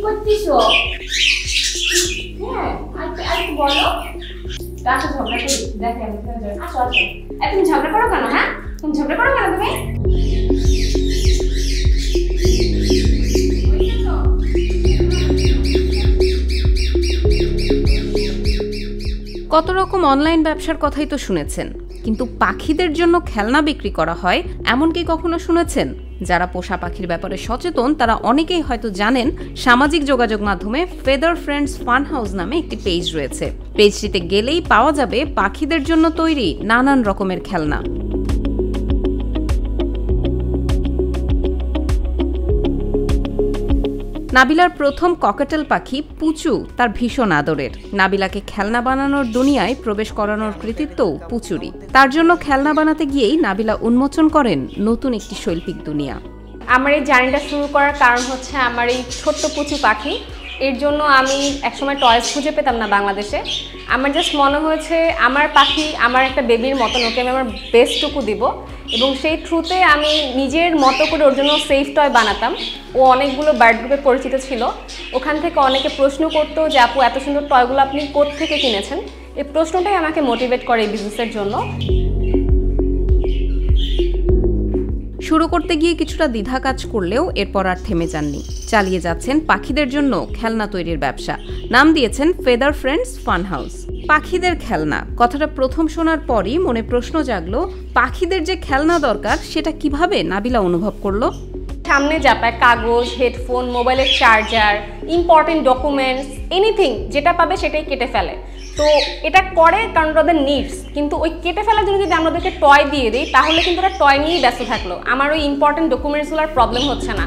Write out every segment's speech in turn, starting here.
করতেছো? হ্যাঁ, আর বলো। আসো ঝগড়া করি, দেখে আমি আসো আসো। তুমি ঝগড়া করো কেন? হ্যাঁ, তুমি ঝগড়া করো কেন তুমি? কত রকম অনলাইন ব্যবসার কথাই তো শুনেছেন, কিন্তু পাখিদের জন্য খেলনা বিক্রি করা হয় এমন কি কখনো শুনেছেন? যারা পোষা পাখির ব্যাপারে সচেতন তারা অনেকেই হয়তো জানেন সামাজিক যোগাযোগ মাধ্যমে ফেদার ফ্রেন্ডস ফান হাউস নামে একটি পেজ রয়েছে। পেজটিতে গেলেই পাওয়া যাবে পাখিদের জন্য তৈরি নানান রকমের খেলনা। নাবিলার প্রথম ককাটেল পাখি পুচু তার ভীষণ আদরের। নাবিলাকে খেলনা বানানোর দুনিয়ায় প্রবেশ করানোর কৃতিত্বও পুচুরই। তার জন্য খেলনা বানাতে গিয়েই নাবিলা উন্মোচন করেন নতুন একটি শৈল্পিক দুনিয়া। আমার এই জার্নিটা শুরু করার কারণ হচ্ছে আমার এই ছোট্ট পুচু পাখি। এর জন্য আমি একসময় টয়েস খুঁজে পেতাম না বাংলাদেশে। আমার জাস্ট মনে হয়েছে আমার পাখি আমার একটা বেবির মতন, ওকে আমি আমার বেস্টটুকু দিব এবং সেই থ্রুতে আমি নিজের মতো করে ওর জন্য সেফ টয় বানাতাম। ও অনেকগুলো বার্ড গ্রুপে পরিচিত ছিল। ওখান থেকে অনেকে প্রশ্ন করতো যে আপু এত সুন্দর টয়গুলো আপনি কোত্থেকে কিনেছেন। এই প্রশ্নটাই আমাকে মোটিভেট করে এই বিজনেসের জন্য। শুরু করতে গিয়ে কিছুটা দ্বিধা কাজ করলেও এরপর আর থেমে যাননি, চালিয়ে যাচ্ছেন পাখিদের জন্য খেলনা তৈরির ব্যবসা। নাম দিয়েছেন ফেদার ফ্রেন্ডস ফান হাউস। পাখিদের খেলনা কথাটা প্রথম শোনার পরই মনে প্রশ্ন জাগলো, পাখিদের যে খেলনা দরকার সেটা কিভাবে নাবিলা অনুভব করলো? সামনে যা পায় কাগজ, হেডফোন, মোবাইলের চার্জার, ইম্পর্টেন্ট ডকুমেন্টস, এনিথিং যেটা পাবে সেটাই কেটে ফেলে। তো এটা করে কারণ ওদের নিডস, কিন্তু ওই কেটে ফেলার জন্য যদি আমরা ওদেরকে টয় দিয়ে দিই তাহলে কিন্তু ওরা টয় নিয়েই ব্যস্ত থাকলো। আমার ওই ইম্পর্টেন্ট ডকুমেন্টসগুলোর প্রবলেম হচ্ছে না।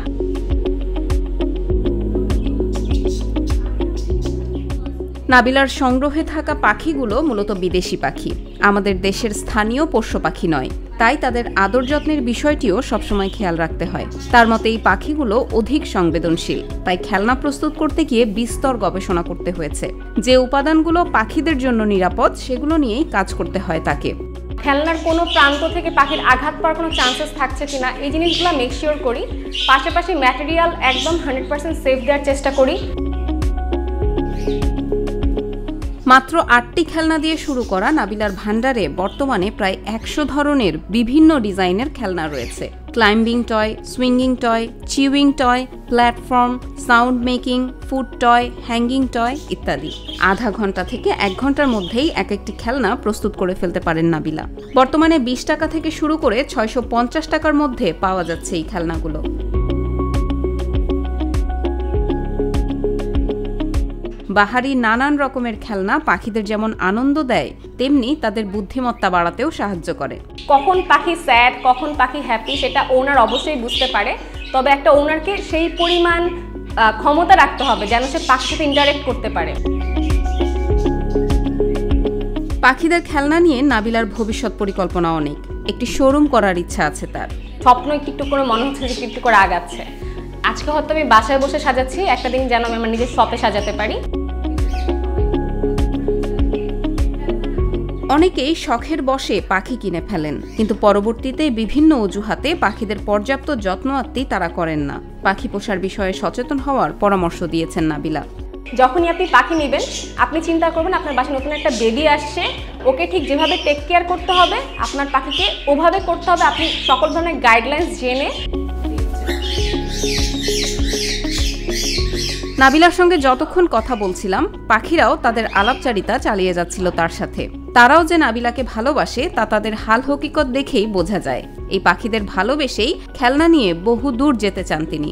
নাবিলার সংগ্রহে থাকা পাখিগুলো মূলত বিদেশি পাখি, আমাদের দেশের স্থানীয় পোষ্য পাখি নয়। তাই তাদের আদর যত্নের বিষয়টিও সবসময় খেয়াল রাখতে হয়। তার মতে এই পাখিগুলো অধিক সংবেদনশীল, তাই খেলনা প্রস্তুত করতে গিয়ে বিস্তর গবেষণা করতে হয়েছে। যে উপাদানগুলো পাখিদের জন্য নিরাপদ সেগুলো নিয়েই কাজ করতে হয় তাকে। খেলনার কোনো প্রান্ত থেকে পাখির আঘাত পাওয়ার কোনো চান্সেস থাকছে কিনা এই জিনিসগুলো মেক শিওর করি। পাশাপাশি ম্যাটেরিয়াল একদম 100% সেফ দেওয়ার চেষ্টা করি। মাত্র 8টি খেলনা দিয়ে শুরু করা নাবিলার ভান্ডারে বর্তমানে প্রায় 100 ধরনের বিভিন্ন ডিজাইনের খেলনা রয়েছে। Climbing toy, swinging toy, chewing toy, platform, sound making, food toy, hanging toy ইত্যাদি। আধা ঘন্টা থেকে 1 ঘন্টার মধ্যেই এক একটি খেলনা প্রস্তুত করে ফেলতে পারেন নাবিলা। বর্তমানে 20 টাকা থেকে শুরু করে 650 টাকার মধ্যে পাওয়া যাচ্ছে এই খেলনাগুলো। বাহারি নানান রকমের খেলনা পাখিদের যেমন আনন্দ দেয় তেমনি তাদের বুদ্ধিমত্তা বাড়াতেও সাহায্য করে। কখন পাখি স্যাড, কখন পাখি হ্যাপি সেটা ওনার অবশ্যই বুঝতে পারে। তবে একটা ওনারকে সেই পরিমাণ ক্ষমতা রাখতে হবে যেন সে পাখির সাথে ইন্টারেক্ট করতে পারে। পাখিদের খেলনা নিয়ে নাবিলার ভবিষ্যৎ পরিকল্পনা অনেক। একটি শোরুম করার ইচ্ছা আছে তার। স্বপ্ন একটু করে মনে হচ্ছে যে একটু করে আগাচ্ছে। আজকে হয়তো আমি বাসায় বসে সাজাচ্ছি, একটা দিন যেন আমি আমার নিজের শপে সাজাতে পারি। অনেকেই শখের বশে পাখি কিনে ফেলেন, কিন্তু পরবর্তীতে বিভিন্ন অজুহাতে পাখিদের পর্যাপ্ত যত্ন আত্তি তারা করেন না। পাখি পোষার বিষয়ে সচেতন হওয়ার পরামর্শ দিয়েছেন নাবিলা। যখনই আপনি পাখি নেবেন আপনি চিন্তা করবেন আপনার বাসায় নতুন একটা বেবি আসছে, ওকে ঠিক যেভাবে টেক কেয়ার করতে হবে আপনার পাখিকে ওভাবে করতে হবে। আপনি সকল ধরনের গাইডলাইন্স জেনে। নাবিলার সঙ্গে যতক্ষণ কথা বলছিলাম পাখিরাও তাদের আলাপচারিতা চালিয়ে যাচ্ছিল তার সাথে। তারাও যে নাবিলাকে ভালোবাসে তা তাদের হাল হকিকত দেখেই বোঝা যায়। এই পাখিদের ভালোবেসেই খেলনা নিয়ে বহু দূর যেতে চান তিনি।